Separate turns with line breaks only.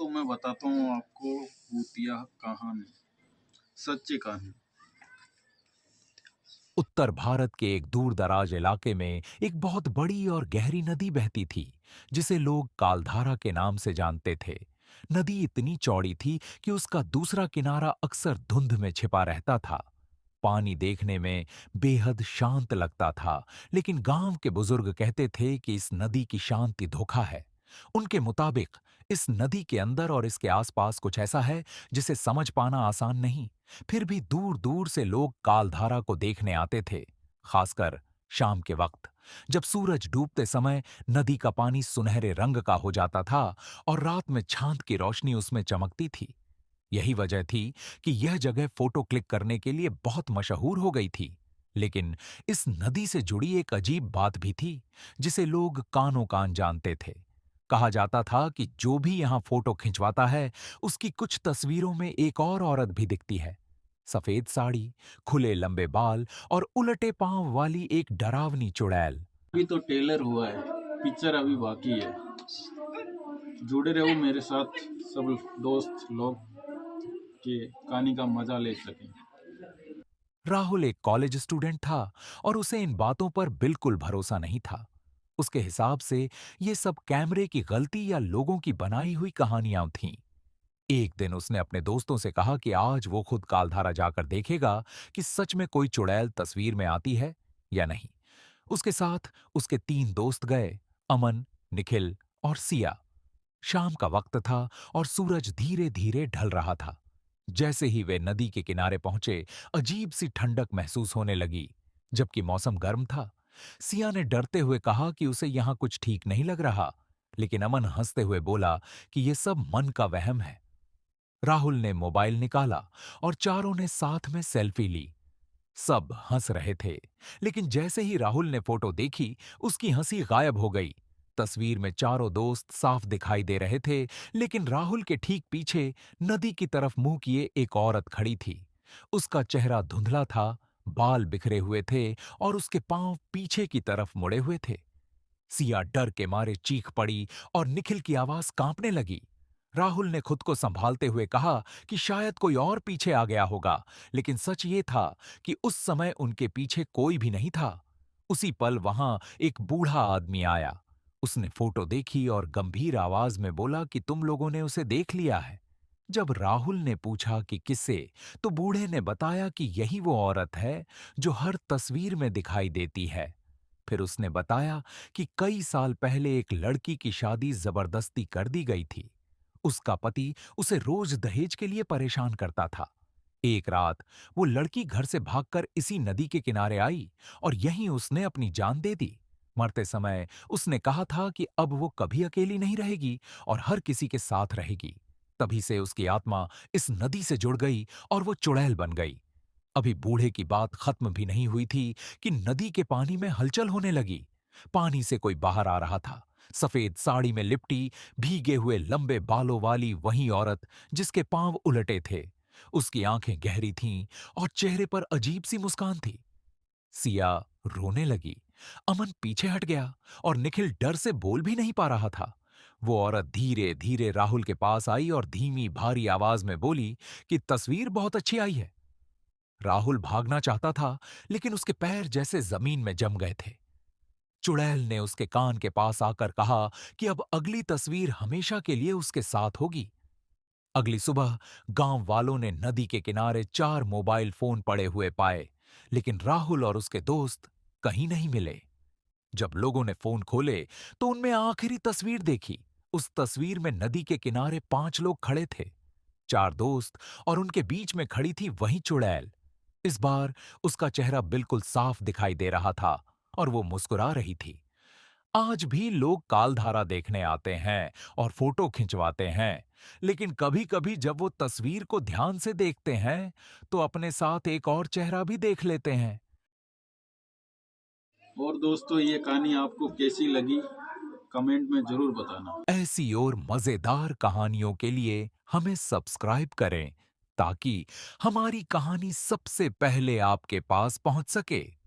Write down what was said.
दोस्तों मैं बताता हूँ आपको भूतिया कहानी, सच्ची कहानी।
उत्तर भारत के एक दूर दराज इलाके में एक बहुत बड़ी और गहरी नदी बहती थी, जिसे लोग कालधारा के नाम से जानते थे। नदी इतनी चौड़ी थी कि उसका दूसरा किनारा अक्सर धुंध में छिपा रहता था। पानी देखने में बेहद शांत लगता था, लेकिन गांव के बुजुर्ग कहते थे कि इस नदी की शांति धोखा है। उनके मुताबिक इस नदी के अंदर और इसके आसपास कुछ ऐसा है जिसे समझ पाना आसान नहीं। फिर भी दूर दूर से लोग कालधारा को देखने आते थे, खासकर शाम के वक्त, जब सूरज डूबते समय नदी का पानी सुनहरे रंग का हो जाता था और रात में चांद की रोशनी उसमें चमकती थी। यही वजह थी कि यह जगह फोटो क्लिक करने के लिए बहुत मशहूर हो गई थी। लेकिन इस नदी से जुड़ी एक अजीब बात भी थी, जिसे लोग कानों कान जानते थे। कहा जाता था कि जो भी यहां फोटो खिंचवाता है, उसकी कुछ तस्वीरों में एक और औरत भी दिखती है। सफेद साड़ी, खुले लंबे बाल और उलटे पांव वाली एक डरावनी चुड़ैल।
अभी तो टेलर हुआ है, पिक्चर अभी बाकी है। जुड़े रहो मेरे साथ, सब दोस्त लोग के कहानी का मजा ले सकें।
राहुल एक कॉलेज स्टूडेंट था और उसे इन बातों पर बिल्कुल भरोसा नहीं था। उसके हिसाब से ये सब कैमरे की गलती या लोगों की बनाई हुई कहानियां थीं। एक दिन उसने अपने दोस्तों से कहा कि आज वो खुद कालधारा जाकर देखेगा कि सच में कोई चुड़ैल तस्वीर में आती है या नहीं। उसके साथ उसके 3 दोस्त गए, अमन, निखिल और सिया। शाम का वक्त था और सूरज धीरे धीरे ढल रहा था। जैसे ही वे नदी के किनारे पहुंचे, अजीब सी ठंडक महसूस होने लगी, जबकि मौसम गर्म था। सिया ने डरते हुए कहा कि उसे यहां कुछ ठीक नहीं लग रहा, लेकिन अमन हंसते हुए बोला कि यह सब मन का वहम है। राहुल ने मोबाइल निकाला और चारों ने साथ में सेल्फी ली। सब हंस रहे थे, लेकिन जैसे ही राहुल ने फोटो देखी, उसकी हंसी गायब हो गई। तस्वीर में चारों दोस्त साफ दिखाई दे रहे थे, लेकिन राहुल के ठीक पीछे नदी की तरफ मुंह किए एक औरत खड़ी थी। उसका चेहरा धुंधला था, बाल बिखरे हुए थे और उसके पांव पीछे की तरफ मुड़े हुए थे। सिया डर के मारे चीख पड़ी और निखिल की आवाज कांपने लगी। राहुल ने खुद को संभालते हुए कहा कि शायद कोई और पीछे आ गया होगा, लेकिन सच ये था कि उस समय उनके पीछे कोई भी नहीं था। उसी पल वहां एक बूढ़ा आदमी आया। उसने फोटो देखी और गंभीर आवाज में बोला कि तुम लोगों ने उसे देख लिया है। जब राहुल ने पूछा कि किससे, तो बूढ़े ने बताया कि यही वो औरत है जो हर तस्वीर में दिखाई देती है। फिर उसने बताया कि कई साल पहले एक लड़की की शादी जबरदस्ती कर दी गई थी। उसका पति उसे रोज दहेज के लिए परेशान करता था। एक रात वो लड़की घर से भागकर इसी नदी के किनारे आई और यहीं उसने अपनी जान दे दी। मरते समय उसने कहा था कि अब वो कभी अकेली नहीं रहेगी और हर किसी के साथ रहेगी। तभी से उसकी आत्मा इस नदी से जुड़ गई और वो चुड़ैल बन गई। अभी बूढ़े की बात खत्म भी नहीं हुई थी कि नदी के पानी में हलचल होने लगी। पानी से कोई बाहर आ रहा था, सफेद साड़ी में लिपटी, भीगे हुए लंबे बालों वाली वही औरत जिसके पांव उलटे थे। उसकी आंखें गहरी थीं और चेहरे पर अजीब सी मुस्कान थी। सिया रोने लगी, अमन पीछे हट गया और निखिल डर से बोल भी नहीं पा रहा था। वो औरत धीरे धीरे राहुल के पास आई और धीमी भारी आवाज में बोली कि तस्वीर बहुत अच्छी आई है। राहुल भागना चाहता था, लेकिन उसके पैर जैसे जमीन में जम गए थे। चुड़ैल ने उसके कान के पास आकर कहा कि अब अगली तस्वीर हमेशा के लिए उसके साथ होगी। अगली सुबह गांव वालों ने नदी के किनारे 4 मोबाइल फोन पड़े हुए पाए, लेकिन राहुल और उसके दोस्त कहीं नहीं मिले। जब लोगों ने फोन खोले, तो उनमें आखिरी तस्वीर देखी। उस तस्वीर में नदी के किनारे 5 लोग खड़े थे, 4 दोस्त, और उनके बीच में खड़ी थी वही चुड़ैल। इस बार उसका चेहरा बिल्कुल साफ दिखाई दे रहा था और वो मुस्कुरा रही थी। आज भी लोग कालधारा देखने आते हैं और फोटो खिंचवाते हैं, लेकिन कभी-कभी जब वो तस्वीर को ध्यान से देखते हैं, तो अपने साथ एक और चेहरा भी देख लेते हैं।
और दोस्तों, ये कहानी आपको कैसी लगी, कमेंट में जरूर बताना।
ऐसी और मजेदार कहानियों के लिए हमें सब्सक्राइब करें, ताकि हमारी कहानी सबसे पहले आपके पास पहुंच सके।